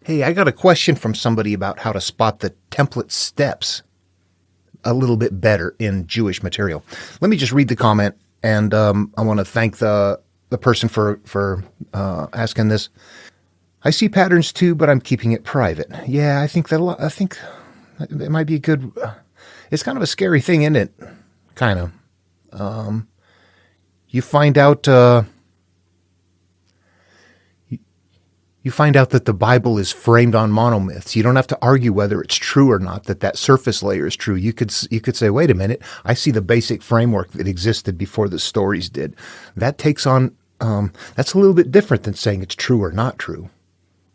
Hey, I got a question from somebody about how to spot the template steps a little bit better in Jewish material. Let me just read the comment, and I want to thank the person for asking this. I see patterns too, but I'm keeping it private. Yeah, I think it might be a good. It's kind of a scary thing, isn't it? Kind of. You find out. You find out that the Bible is framed on monomyths. You don't have to argue whether it's true or not, that surface layer is true. You could say, wait a minute, I see the basic framework that existed before the stories did. That takes on, that's a little bit different than saying it's true or not true.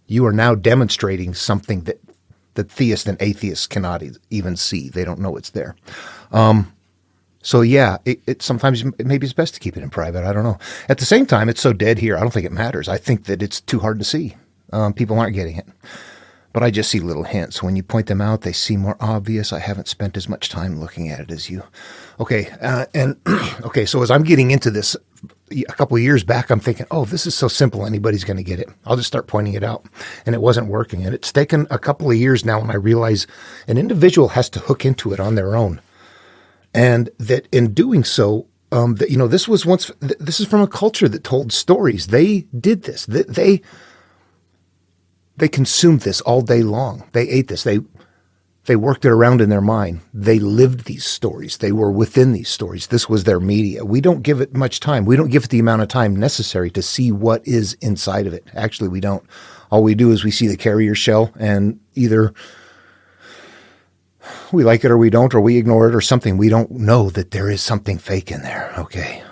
You are now demonstrating something that theists and atheists cannot even see. They don't know it's there. So yeah, it sometimes maybe it's best to keep it in private. I don't know. At the same time, it's so dead here. I don't think it matters. I think that it's too hard to see. People aren't getting it. But I just see little hints. When you point them out, they seem more obvious. I haven't spent as much time looking at it as you. Okay. Okay. So as I'm getting into this a couple of years back, I'm thinking, oh, this is so simple. Anybody's going to get it. I'll just start pointing it out. And it wasn't working. And it's taken a couple of years now when I realize an individual has to hook into it on their own. And that in doing so, this is from a culture that told stories. They did this. They consumed this all day long. They ate this. They worked it around in their mind. They lived these stories. They were within these stories. This was their media. We don't give it much time. We don't give it the amount of time necessary to see what is inside of it. Actually, we don't. All we do is we see the carrier shell, and either we like it or we don't, or we ignore it or something. We don't know that there is something fake in there. Okay.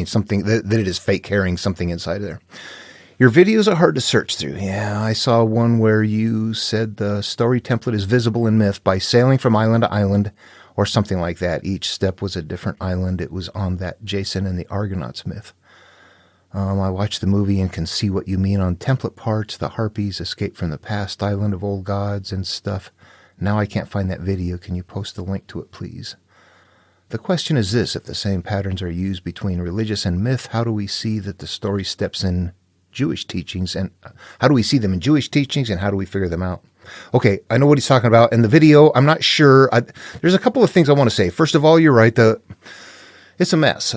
Something that it is fake carrying something inside of there. Your videos are hard to search through. Yeah, I saw one where you said the story template is visible in myth by sailing from island to island or something like that. Each step was a different island. It was on that Jason and the Argonauts myth. I watched the movie and can see what you mean on template parts. The Harpies escape from the past island of old gods and stuff. Now I can't find that video. Can you post the link to it, please? The question is this: if the same patterns are used between religious and myth, how do we see that the story steps in Jewish teachings, and how do we see them in Jewish teachings, and how do we figure them out? Okay, I know what he's talking about. In the video, I'm not sure. There's a couple of things I want to say. First of all, you're right. It's a mess.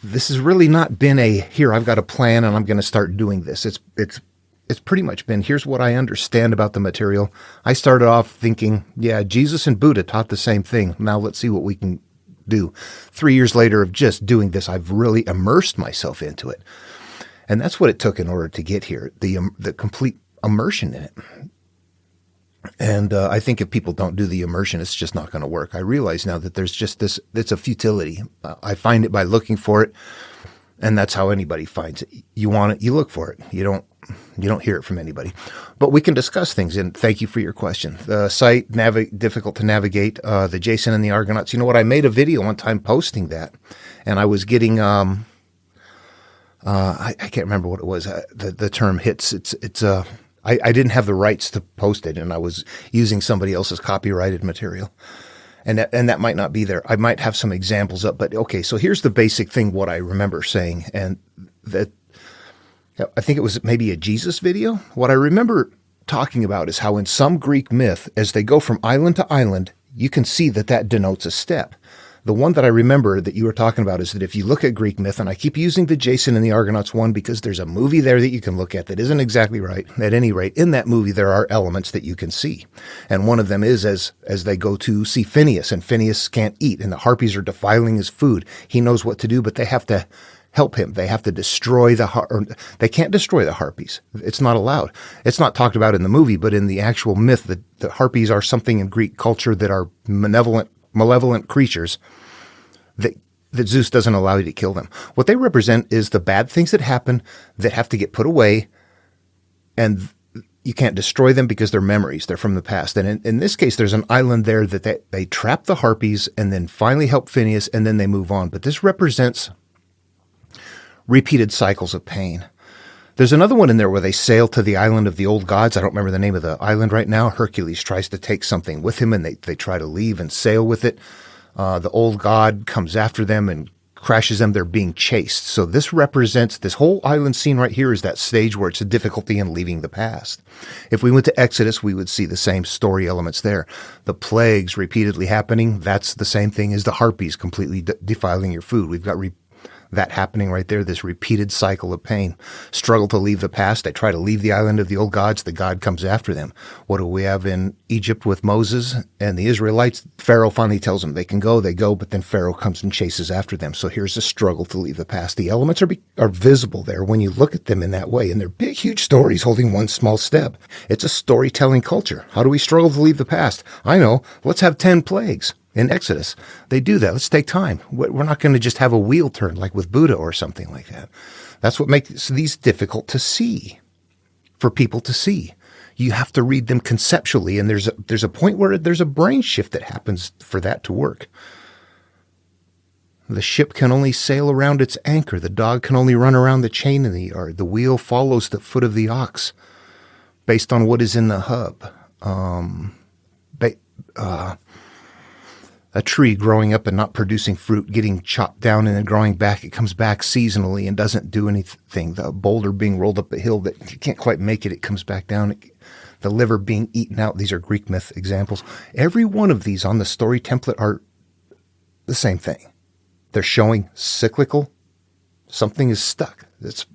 This has really not been here, I've got a plan and I'm going to start doing this. It's pretty much been, here's what I understand about the material. I started off thinking, yeah, Jesus and Buddha taught the same thing. Now let's see what we can do. 3 years later of just doing this, I've really immersed myself into it. And that's what it took in order to get here, the complete immersion in it. And I think if people don't do the immersion, it's just not going to work. I realize now that there's just this, it's a futility. I find it by looking for it, and that's how anybody finds it. You want it, you look for it. You don't hear it from anybody. But we can discuss things, and thank you for your question. The site, difficult to navigate, the Jason and the Argonauts. You know what? I made a video one time posting that, and I was getting, I can't remember what it was. The term hits. I didn't have the rights to post it, and I was using somebody else's copyrighted material. And that might not be there. I might have some examples up, but okay, so here's the basic thing, what I remember saying, and that I think it was maybe a Jesus video. What I remember talking about is how in some Greek myth, as they go from island to island, you can see that denotes a step. The one that I remember that you were talking about is that if you look at Greek myth, and I keep using the Jason and the Argonauts one because there's a movie there that you can look at that isn't exactly right. At any rate, in that movie, there are elements that you can see. And one of them is as they go to see Phineas, and Phineas can't eat, and the Harpies are defiling his food. He knows what to do, but they have to help him. They have to destroy they can't destroy the Harpies. It's not allowed. It's not talked about in the movie, but in the actual myth, the Harpies are something in Greek culture that are malevolent creatures that Zeus doesn't allow you to kill them. What they represent is the bad things that happen that have to get put away, and you can't destroy them because they're memories. They're from the past. And in this case, there's an island there that they trap the Harpies and then finally help Phineas, and then they move on. But this represents repeated cycles of pain. There's another one in there where they sail to the island of the old gods. I don't remember the name of the island right now. Hercules tries to take something with him, and they try to leave and sail with it. The old god comes after them and crashes them, they're being chased. So this represents, this whole island scene right here is that stage where it's a difficulty in leaving the past. If we went to Exodus, we would see the same story elements there. The plagues repeatedly happening, that's the same thing as the harpies completely defiling your food. We've got that happening right there, this repeated cycle of pain. Struggle to leave the past. They try to leave the island of the old gods. The God comes after them. What do we have in Egypt with Moses and the Israelites? Pharaoh finally tells them they can go, they go, but then Pharaoh comes and chases after them. So here's a struggle to leave the past. The elements are visible there when you look at them in that way, and they're big, huge stories holding one small step. It's a storytelling culture. How do we struggle to leave the past? I know. Let's have 10 plagues. In Exodus, they do that. Let's take time. We're not going to just have a wheel turn like with Buddha or something like that. That's what makes these difficult to see, for people to see. You have to read them conceptually, and there's a point where there's a brain shift that happens for that to work. The ship can only sail around its anchor. The dog can only run around the chain in the yard. The wheel follows the foot of the ox based on what is in the hub. A tree growing up and not producing fruit, getting chopped down and then growing back. It comes back seasonally and doesn't do anything. The boulder being rolled up a hill that you can't quite make it, it comes back down. The liver being eaten out. These are Greek myth examples. Every one of these on the story template are the same thing. They're showing cyclical. Something is stuck. It's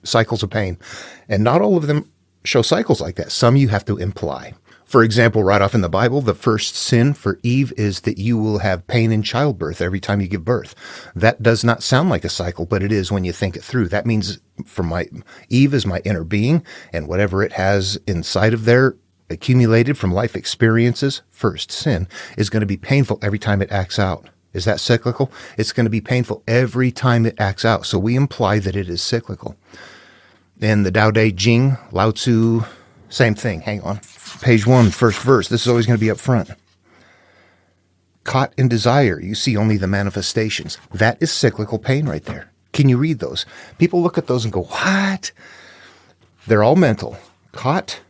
cycles of pain. And not all of them show cycles like that. Some you have to imply. For example, right off in the Bible, the first sin for Eve is that you will have pain in childbirth every time you give birth. That does not sound like a cycle, but it is when you think it through. That means Eve is my inner being, and whatever it has inside of there accumulated from life experiences, first sin, is going to be painful every time it acts out. Is that cyclical? It's going to be painful every time it acts out. So we imply that it is cyclical. In the Tao Te Ching, Lao Tzu, same thing. Hang on. Page 1, first verse. This is always going to be up front. Caught in desire, you see only the manifestations. That is cyclical pain right there. Can you read those? People look at those and go, what? They're all mental. Caught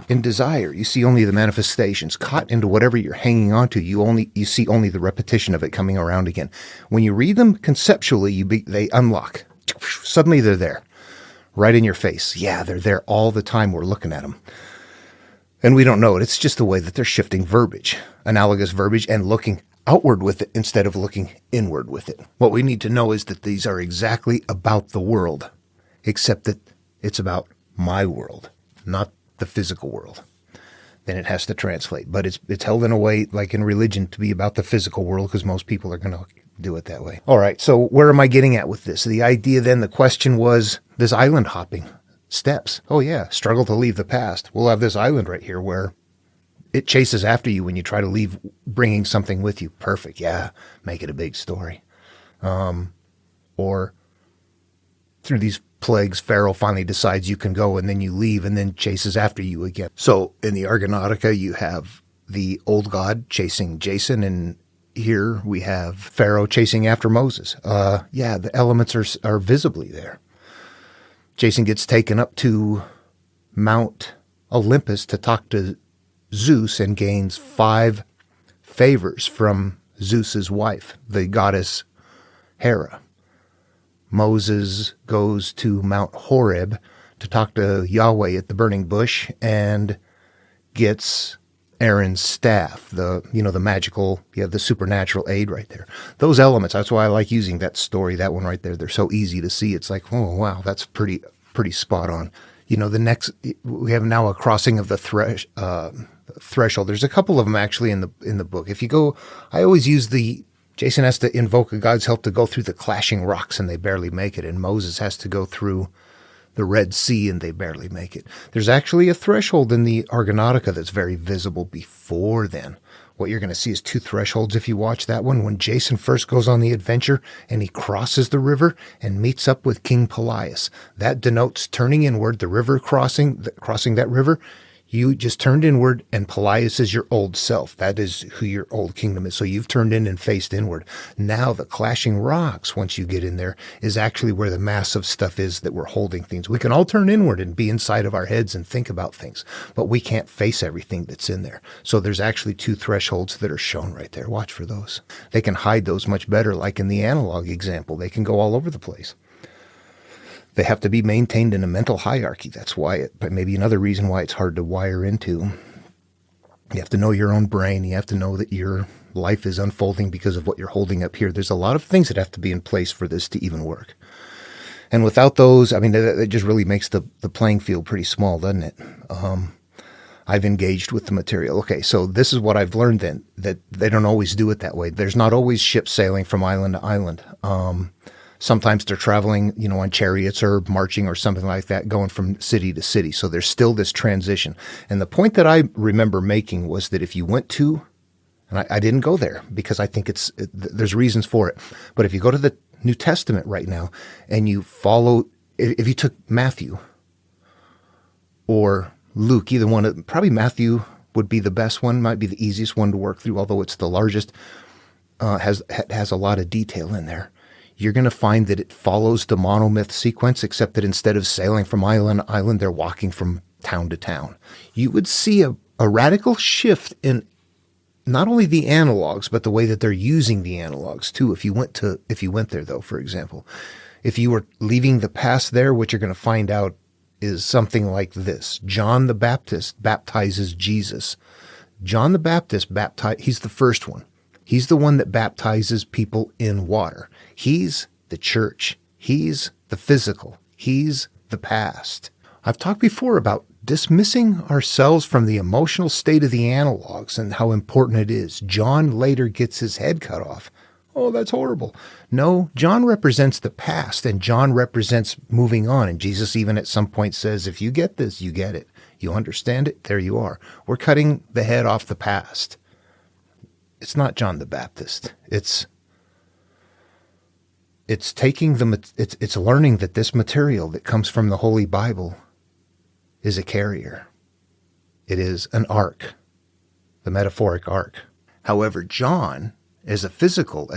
in desire, you see only the manifestations. Caught into whatever you're hanging on to, you see only the repetition of it coming around again. When you read them conceptually, they unlock. Suddenly they're there. Right in your face. Yeah, they're there all the time. We're looking at them. And we don't know it. It's just the way that they're shifting verbiage, analogous verbiage, and looking outward with it instead of looking inward with it. What we need to know is that these are exactly about the world, except that it's about my world, not the physical world. Then it has to translate. But it's held in a way, like in religion, to be about the physical world, because most people are going to do it that way. All right, so where am I getting at with this? The idea then, the question was this island hopping. Steps. Oh yeah, struggle to leave the past. We'll have this island right here where it chases after you when you try to leave, bringing something with you. Perfect. Yeah, make it a big story. Or through these plagues, Pharaoh finally decides you can go, and then you leave, and then chases after you again. So in the Argonautica, you have the old god chasing Jason, and here we have Pharaoh chasing after Moses. Yeah, the elements are visibly there. Jason gets taken up to Mount Olympus to talk to Zeus and gains 5 favors from Zeus's wife, the goddess Hera. Moses goes to Mount Horeb to talk to Yahweh at the burning bush and gets Aaron's staff, the magical, the supernatural aid right there. Those elements, that's why I like using that story, that one right there. They're so easy to see. It's like, oh, wow, that's pretty spot on. The next, we have now a crossing of the threshold. There's a couple of them actually in the book. If you go, I always use Jason has to invoke a god's help to go through the clashing rocks and they barely make it. And Moses has to go through the Red Sea and they barely make it. There's actually a threshold in the Argonautica that's very visible before then. What you're going to see is 2 thresholds if you watch that one. When Jason first goes on the adventure and he crosses the river and meets up with King Pelias, that denotes turning inward, the river crossing that river. You just turned inward, and Pelaias is your old self. That is who your old kingdom is. So you've turned in and faced inward. Now the clashing rocks, once you get in there, is actually where the massive stuff is that we're holding things. We can all turn inward and be inside of our heads and think about things, but we can't face everything that's in there. So there's actually 2 thresholds that are shown right there. Watch for those. They can hide those much better, like in the analog example. They can go all over the place. They have to be maintained in a mental hierarchy. That's why but maybe another reason why it's hard to wire into. You have to know your own brain. You have to know that your life is unfolding because of what you're holding up here. There's a lot of things that have to be in place for this to even work. And without those, I mean, it just really makes the playing field pretty small, doesn't it? I've engaged with the material. Okay, so this is what I've learned then, that they don't always do it that way. There's not always ships sailing from island to island. Sometimes they're traveling, on chariots or marching or something like that, going from city to city. So there's still this transition. And the point that I remember making was that if you went to, and I didn't go there because I think there's reasons for it. But if you go to the New Testament right now and you follow, if you took Matthew or Luke, either one, probably Matthew would be the best one, might be the easiest one to work through, although it's the largest, has a lot of detail in there. You're going to find that it follows the monomyth sequence, except that instead of sailing from island to island, they're walking from town to town. You would see a radical shift in not only the analogs, but the way that they're using the analogs too. If you went there though, for example, if you were leaving the past there, what you're going to find out is something like this. John the Baptist baptizes Jesus. John the Baptist he's the first one. He's the one that baptizes people in water. He's the church. He's the physical. He's the past. I've talked before about dismissing ourselves from the emotional state of the analogs and how important it is. John later gets his head cut off. Oh, that's horrible. No, John represents the past, and John represents moving on. And Jesus even at some point says, if you get this, you get it. You understand it, there you are. We're cutting the head off the past. It's not John the Baptist. It's taking it's learning that this material that comes from the Holy Bible is a carrier. It is an ark, the metaphoric ark. However, John, as a physical,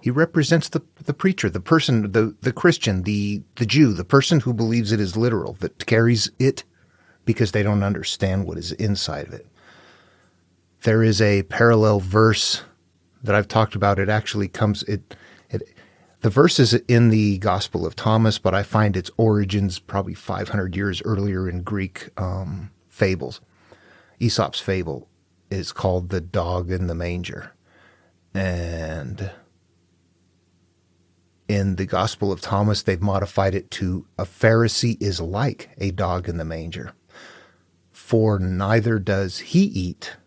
he represents the preacher, the person, the Christian, the Jew, the person who believes it is literal, that carries it because they don't understand what is inside of it. There is a parallel verse that I've talked about. It actually comes, the verse is in the Gospel of Thomas, but I find its origins probably 500 years earlier in Greek fables. Aesop's fable is called The Dog in the Manger. And in the Gospel of Thomas, they've modified it to a Pharisee is like a dog in the manger. For neither does he eat,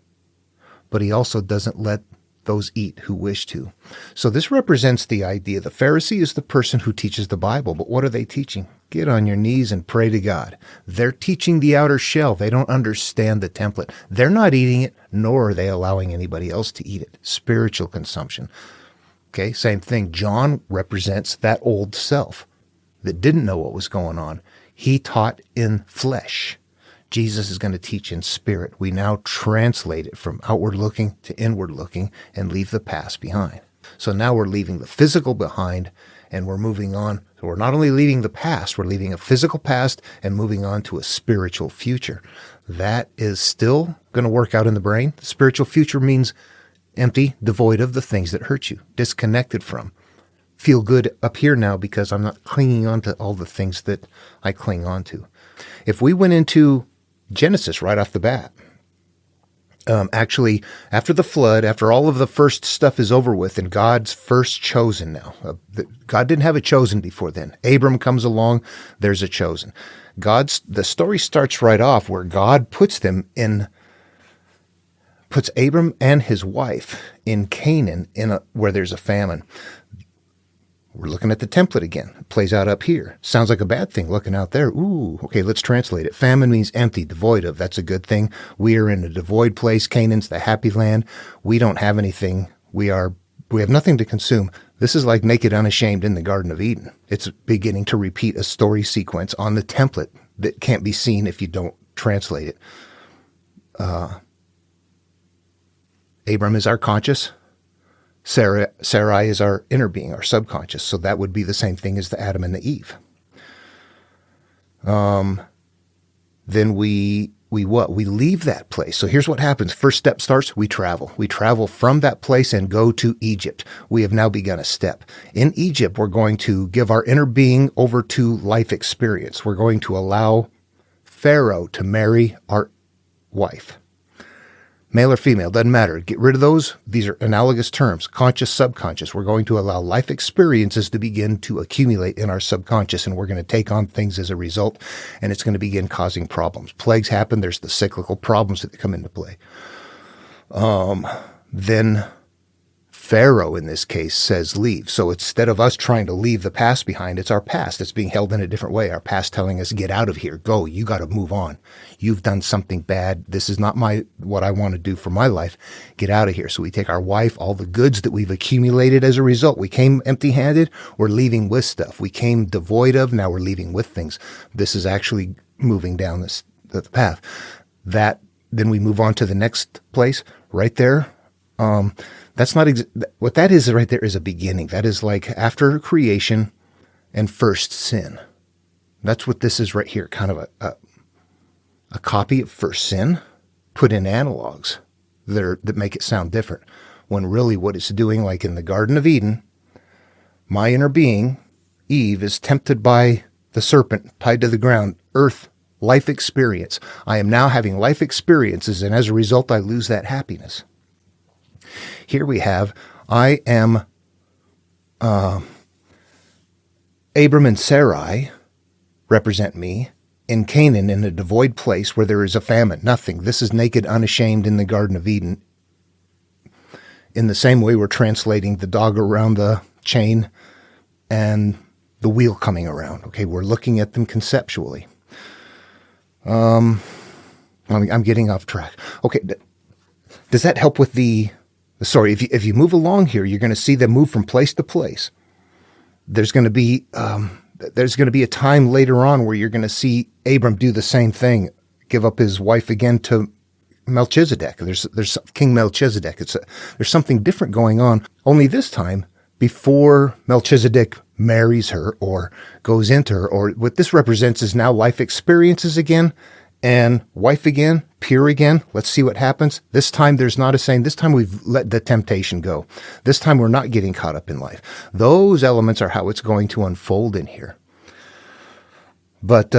but he also doesn't let those eat who wish to. So this represents the idea. The Pharisee is the person who teaches the Bible, but what are they teaching? Get on your knees and pray to God. They're teaching the outer shell. They don't understand the template. They're not eating it, nor are they allowing anybody else to eat it. Spiritual consumption. Okay, same thing. John represents that old self that didn't know what was going on. He taught in flesh. Jesus is going to teach in spirit. We now translate it from outward looking to inward looking and leave the past behind. So now we're leaving the physical behind and we're moving on. So we're not only leaving the past, we're leaving a physical past and moving on to a spiritual future. That is still going to work out in the brain. The spiritual future means empty, devoid of the things that hurt you, disconnected from. Feel good up here now because I'm not clinging on to all the things that I cling on to. If we went into Genesis right off the bat. Actually, after the flood, after all of the first stuff is over with, and God's first chosen now. God didn't have a chosen before then. Abram comes along, there's a chosen. The story starts right off where God puts Abram and his wife in Canaan, where there's a famine. We're looking at the template again. It plays out up here. Sounds like a bad thing looking out there. Ooh, okay, let's translate it. Famine means empty, devoid of. That's a good thing. We are in a devoid place. Canaan's the happy land. We don't have anything. We have nothing to consume. This is like naked, unashamed in the Garden of Eden. It's beginning to repeat a story sequence on the template that can't be seen if you don't translate it. Abram is our conscious. Sarai is our inner being, our subconscious. So that would be the same thing as the Adam and the Eve. Then we what? We leave that place. So here's what happens. First step starts, we travel. We travel from that place and go to Egypt. We have now begun a step. In Egypt, we're going to give our inner being over to life experience. We're going to allow Pharaoh to marry our wife. Male or female, doesn't matter. Get rid of those. These are analogous terms. Conscious, subconscious. We're going to allow life experiences to begin to accumulate in our subconscious, and we're going to take on things as a result, and it's going to begin causing problems. Plagues happen. There's the cyclical problems that come into play. Then Pharaoh, in this case, says leave. So instead of us trying to leave the past behind, it's our past. It's being held in a different way. Our past telling us, get out of here. Go. You got to move on. You've done something bad. This is not what I want to do for my life. Get out of here. So we take our wife, all the goods that we've accumulated as a result. We came empty-handed. We're leaving with stuff. We came devoid of. Now we're leaving with things. This is actually moving down the path. Then we move on to the next place right there. That's not what that is right there is a beginning. That is like after creation and first sin. That's what this is right here. Kind of a copy of first sin put in analogs that make it sound different. When really what it's doing, like in the Garden of Eden, my inner being, Eve, is tempted by the serpent tied to the ground, earth, life experience. I am now having life experiences, and as a result, I lose that happiness. Here we have, I am Abram and Sarai represent me in Canaan, in a devoid place where there is a famine, nothing. This is naked, unashamed in the Garden of Eden. In the same way, we're translating the dog around the chain and the wheel coming around. Okay, we're looking at them conceptually. I'm getting off track. Okay, does that help with Sorry, if you move along here, you're going to see them move from place to place. There's going to be a time later on where you're going to see Abram do the same thing, give up his wife again to Melchizedek. There's King Melchizedek. There's something different going on. Only this time, before Melchizedek marries her or goes into her, or what this represents is now life experiences again. And wife again, pure again. Let's see what happens. This time there's not a saying. This time we've let the temptation go. This time we're not getting caught up in life. Those elements are how it's going to unfold in here. But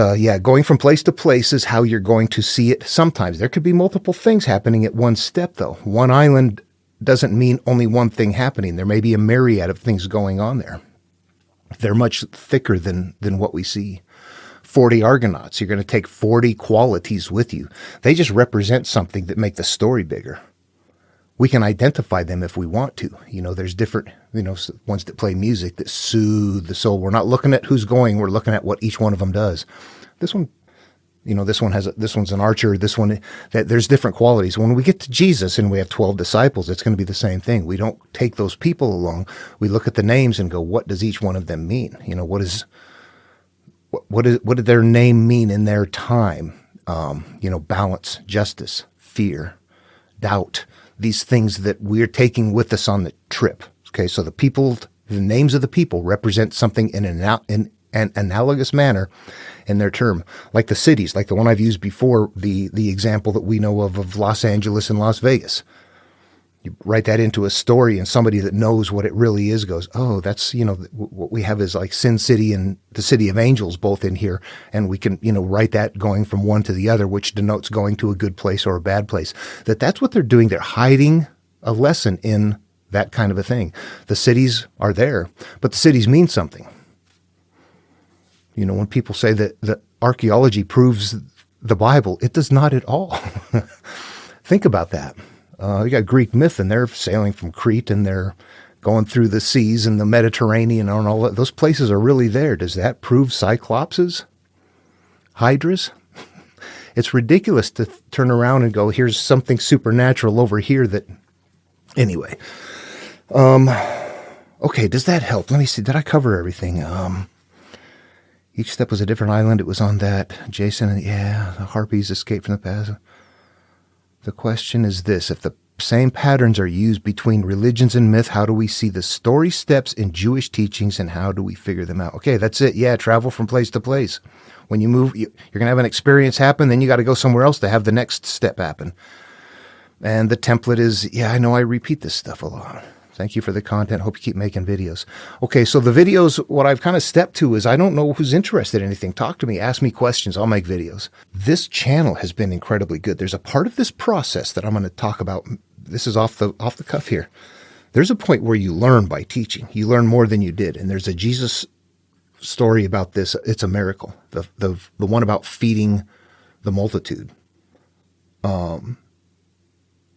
going from place to place is how you're going to see it sometimes. There could be multiple things happening at one step, though. One island doesn't mean only one thing happening. There may be a myriad of things going on there. They're much thicker than what we see. 40 Argonauts. You're going to take 40 qualities with you. They just represent something that make the story bigger. We can identify them if we want to. There's different, ones that play music that soothe the soul. We're not looking at who's going. We're looking at what each one of them does. This one, this one's an archer. This one, there's different qualities. When we get to Jesus and we have 12 disciples, it's going to be the same thing. We don't take those people along. We look at the names and go, what does each one of them mean? What did their name mean in their time? Balance, justice, fear, doubt, these things that we're taking with us on the trip. Okay, so the names of the people represent something in an analogous manner in their term. Like the cities, like the one I've used before, the example that we know of Los Angeles and Las Vegas. You write that into a story, and somebody that knows what it really is goes, oh, that's, what we have is like Sin City and the City of Angels both in here. And we can, write that going from one to the other, which denotes going to a good place or a bad place. That's what they're doing. They're hiding a lesson in that kind of a thing. The cities are there, but the cities mean something. When people say that archaeology proves the Bible, it does not at all. Think about that. You got Greek myth, and they're sailing from Crete, and they're going through the seas and the Mediterranean and all that. Those places are really there. Does that prove cyclopses? Hydras? It's ridiculous to turn around and go, here's something supernatural over here that... Anyway. Okay, does that help? Let me see. Did I cover everything? Each step was a different island. It was on that. Jason, the Harpies escaped from the past. The question is this: if the same patterns are used between religions and myth, how do we see the story steps in Jewish teachings and how do we figure them out? Okay, that's it. Yeah, travel from place to place. When you move, you're going to have an experience happen, then you got to go somewhere else to have the next step happen. And the template is, yeah, I know I repeat this stuff a lot. Thank you for the content. Hope you keep making videos. Okay, so the videos, what I've kind of stepped to is I don't know who's interested in anything. Talk to me. Ask me questions. I'll make videos. This channel has been incredibly good. There's a part of this process that I'm going to talk about. This is off the cuff here. There's a point where you learn by teaching. You learn more than you did. And there's a Jesus story about this. It's a miracle. The one about feeding the multitude. And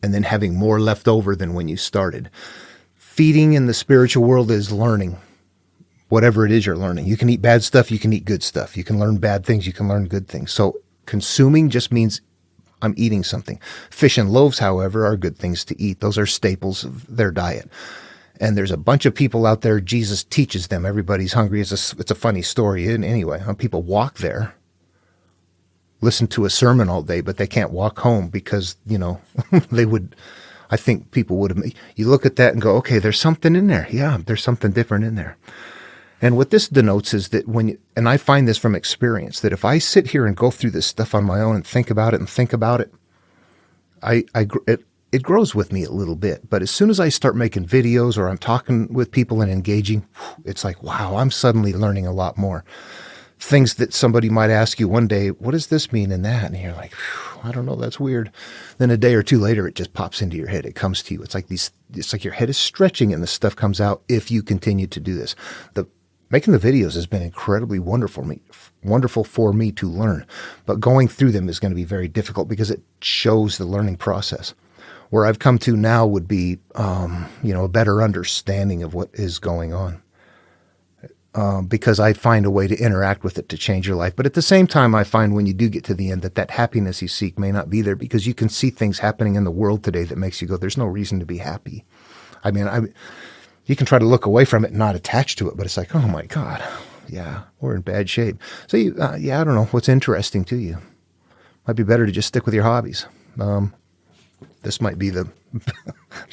then having more left over than when you started. Feeding in the spiritual world is learning. Whatever it is you're learning. You can eat bad stuff. You can eat good stuff. You can learn bad things. You can learn good things. So consuming just means I'm eating something. Fish and loaves, however, are good things to eat. Those are staples of their diet. And there's a bunch of people out there. Jesus teaches them. Everybody's hungry. It's a funny story. And anyway, people walk there, listen to a sermon all day, but they can't walk home because, they would... I think people would have, you look at that and go, okay, there's something in there. Yeah, there's something different in there. And what this denotes is that and I find this from experience, that if I sit here and go through this stuff on my own and think about it, it grows with me a little bit. But as soon as I start making videos or I'm talking with people and engaging, it's like, wow, I'm suddenly learning a lot more. Things that somebody might ask you one day, what does this mean in that? And you're like, I don't know, that's weird. Then a day or two later, it just pops into your head. It comes to you. It's like your head is stretching and the stuff comes out if you continue to do this. Making the videos has been incredibly wonderful for me to learn. But going through them is going to be very difficult because it shows the learning process. Where I've come to now would be, a better understanding of what is going on. Because I find a way to interact with it to change your life. But at the same time, I find when you do get to the end that happiness you seek may not be there because you can see things happening in the world today that makes you go, there's no reason to be happy. I mean, you can try to look away from it and not attach to it, but it's like, oh my God, yeah, we're in bad shape. So I don't know what's interesting to you. Might be better to just stick with your hobbies. This might be the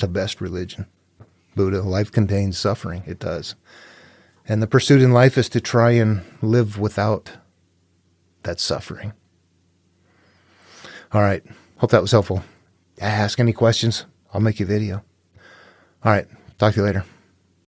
best religion. Buddha, life contains suffering. It does. And the pursuit in life is to try and live without that suffering. All right. Hope that was helpful. Ask any questions. I'll make you a video. All right. Talk to you later.